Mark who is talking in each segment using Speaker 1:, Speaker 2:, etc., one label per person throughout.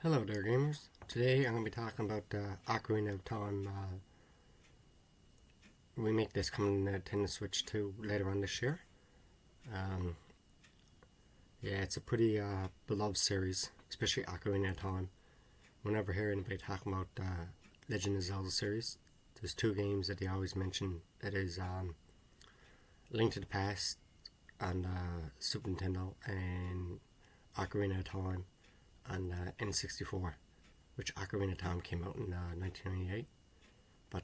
Speaker 1: Hello there, gamers. Today I'm going to be talking about Ocarina of Time remake that's coming to Nintendo Switch 2 later on this year. Um, yeah, it's a pretty beloved series, especially Ocarina of Time. Whenever I hear anybody talking about Legend of Zelda series, there's two games that they always mention. That is Link to the Past on Super Nintendo and Ocarina of Time on N64, which Ocarina of Time came out in 1998. But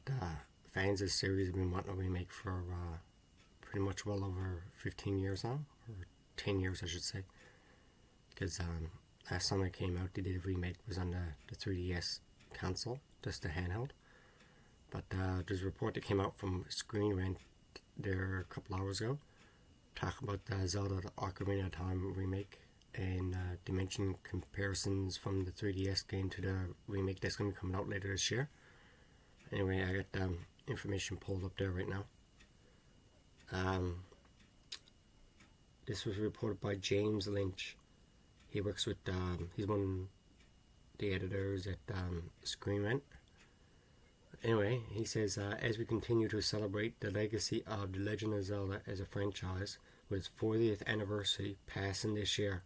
Speaker 1: fans of the series have been wanting a remake for pretty much well over 15 years now, or 10 years I should say. Because last time it came out, they did a remake, was on the 3DS console, just the handheld. But there's a report that came out from Screen Rant there a couple hours ago, talking about the Zelda Ocarina of Time remake, and dimension comparisons from the 3DS game to the remake that's going to be coming out later this year. Anyway, I got information pulled up there right now. This was reported by James Lynch. He works with, he's one of the editors at Screen Rant. Anyway, he says, as we continue to celebrate the legacy of The Legend of Zelda as a franchise, with its 40th anniversary passing this year.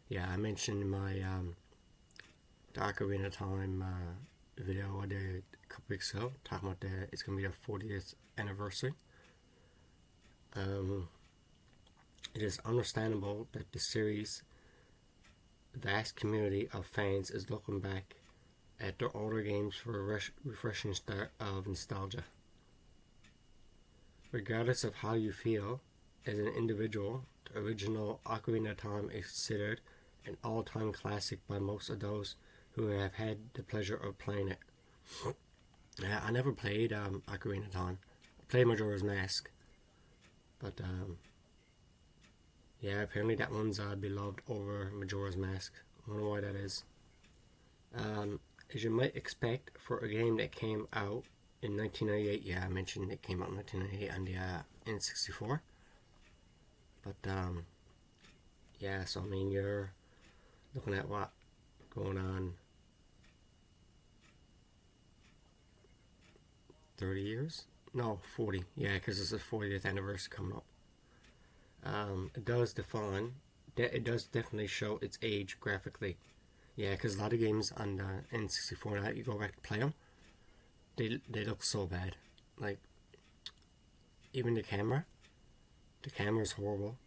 Speaker 1: Yeah, I mentioned in my the Ocarina of Time video I did a couple weeks ago, talking about it's going to be the 40th anniversary. It is understandable that the series' vast community of fans is looking back at their older games for a refreshing start of nostalgia. Regardless of how you feel as an individual, the original Ocarina of Time is considered an all-time classic by most of those who have had the pleasure of playing it. I never played Ocarina of Time. I played Majora's Mask, but yeah, apparently that one's beloved over Majora's Mask. I wonder why that is. As you might expect for a game that came out in 1998, yeah, I mentioned it came out in 1998 on the N64. But yeah, so I mean, you're looking at what going on 30 years? No, 40. Yeah, because it's the 40th anniversary coming up. It does definitely show its age graphically. Yeah, because a lot of games on the N64 now, you go back to play them, they look so bad. Like, even the camera's horrible.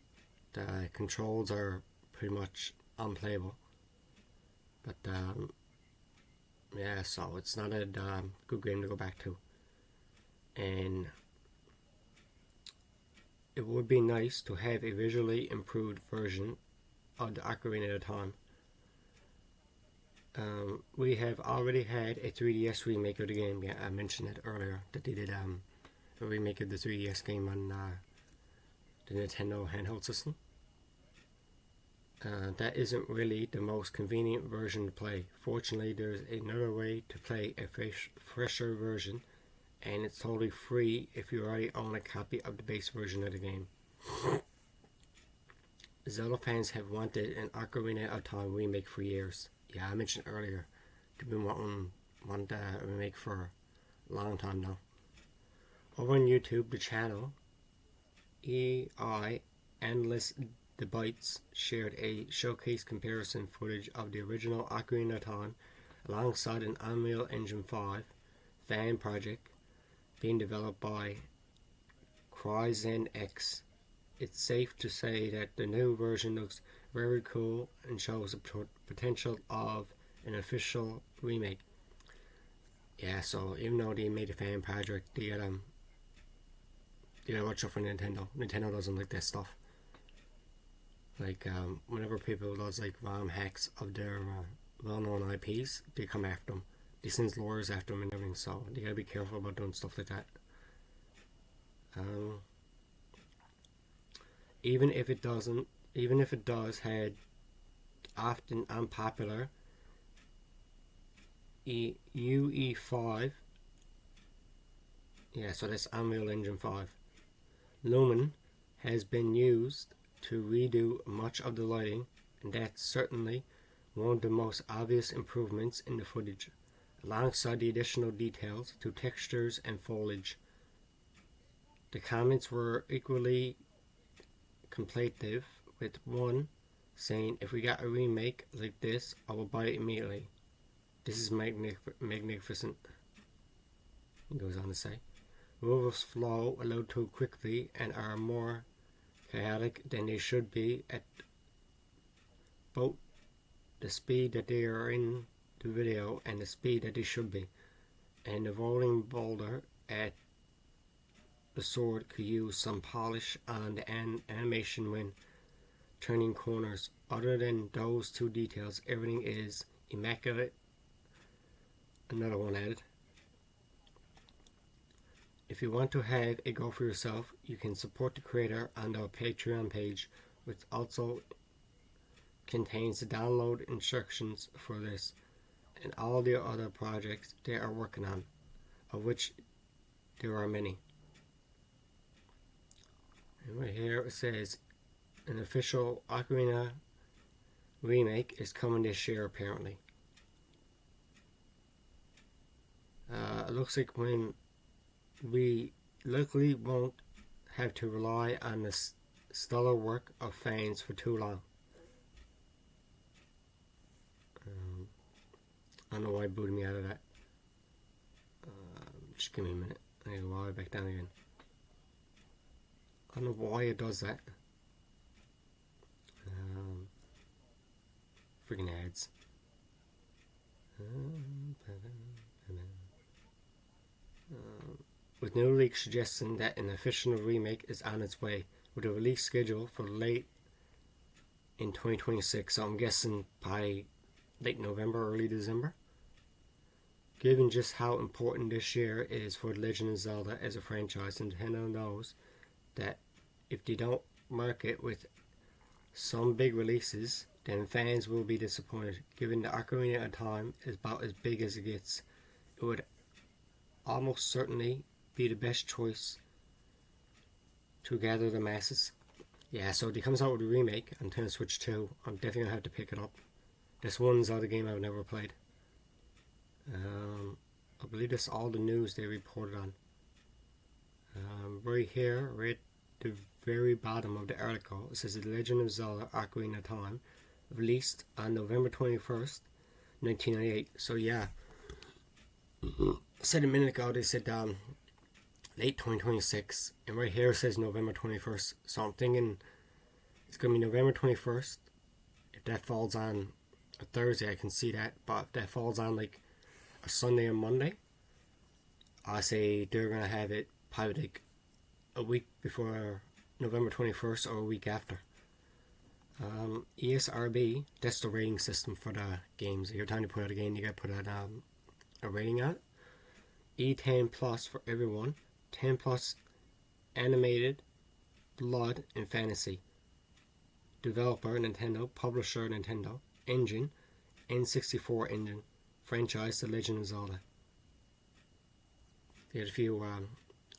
Speaker 1: The controls are pretty much unplayable. But yeah, so it's not a good game to go back to. And it would be nice to have a visually improved version of the Ocarina of Time. We have already had a 3DS remake of the game. Yeah, I mentioned it earlier that they did a remake of the 3DS game on the Nintendo handheld system. That isn't really the most convenient version to play. Fortunately, there's another way to play a fresher version, and it's totally free if you already own a copy of the base version of the game. Zelda fans have wanted an Ocarina of Time remake for years. Yeah, I mentioned earlier, they've been wanting a remake for a long time now. Over on YouTube, the channel EI Endless Debates shared a showcase comparison footage of the original Ocarina of Time alongside an Unreal Engine 5 fan project being developed by CryzenX. It's safe to say that the new version looks very cool and shows the potential of an official remake. Yeah, so even though they made a fan project, they gotta watch out for Nintendo. Nintendo doesn't like that stuff. Like, whenever people does like ROM hacks of their well-known IPs, they come after them. They send lawyers after them and everything, so they gotta be careful about doing stuff like that. Even if it does had often unpopular UE5, yeah, so that's Unreal Engine 5. Lumen has been used to redo much of the lighting, and that certainly one of the most obvious improvements in the footage, alongside the additional details to textures and foliage. The comments were equally complaintive, with one saying, "If we got a remake like this, I will buy it immediately. This is magnificent." He goes on to say, "Movers flow a little too quickly and are more chaotic than they should be at both the speed that they are in the video and the speed that they should be. And the rolling boulder at the sword could use some polish on the animation when turning corners. Other than those two details, everything is immaculate." Another one added, "If you want to have a go for yourself, you can support the creator on our Patreon page, which also contains the download instructions for this and all the other projects they are working on, of which there are many." And right here it says, "An official Ocarina remake is coming this year apparently." It looks like when we likely won't have to rely on the stellar work of fans for too long. I don't know why it booted me out of that. Just give me a minute. I need to go all the way back down again. I don't know why it does that. Freaking ads. With new leaks suggesting that an official remake is on its way, with a release schedule for late in 2026. So I'm guessing by late November, early December. Given just how important this year is for Legend of Zelda as a franchise, Nintendo knows that if they don't mark it with some big releases, then fans will be disappointed. Given the Ocarina of Time is about as big as it gets, it would almost certainly be the best choice to gather the masses. Yeah, so if it comes out with a remake on Nintendo Switch 2, I'm definitely going to have to pick it up. This one's out of the game I've never played. I believe that's all the news they reported on. Right here, right at the very bottom of the article, it says The Legend of Zelda Ocarina of Time, released on November 21st, 1998. So yeah, I said a minute ago they said late 2026, and right here it says November 21st. So I'm thinking it's going to be November 21st. If that falls on a Thursday, I can see that. But if that falls on like a Sunday or Monday, I say they're going to have it probably like a week before November 21st or a week after. ESRB, that's the rating system for the games. Every time you put out a game, you got to put out a rating on it. E10 plus for everyone. 10 plus animated, blood, and fantasy. Developer Nintendo, publisher Nintendo, engine N64 engine, franchise The Legend of Zelda. They had a few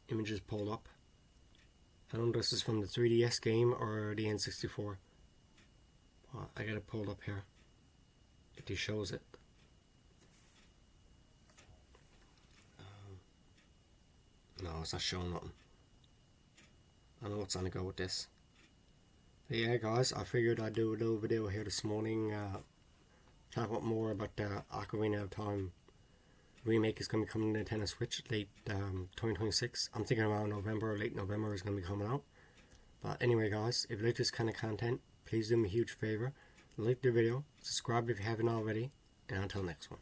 Speaker 1: images pulled up. I don't know if this is from the 3DS game or the N64. I got it pulled up here. If he shows it. No, it's not showing nothing. I know what's on the go with this. But yeah, guys, I figured I'd do a little video here this morning. Talk about more about the Ocarina of Time remake is going to be coming to Nintendo Switch late 2026. I'm thinking around November or late November is going to be coming out. But anyway, guys, if you like this kind of content, please do me a huge favor. Like the video, subscribe if you haven't already, and until next one.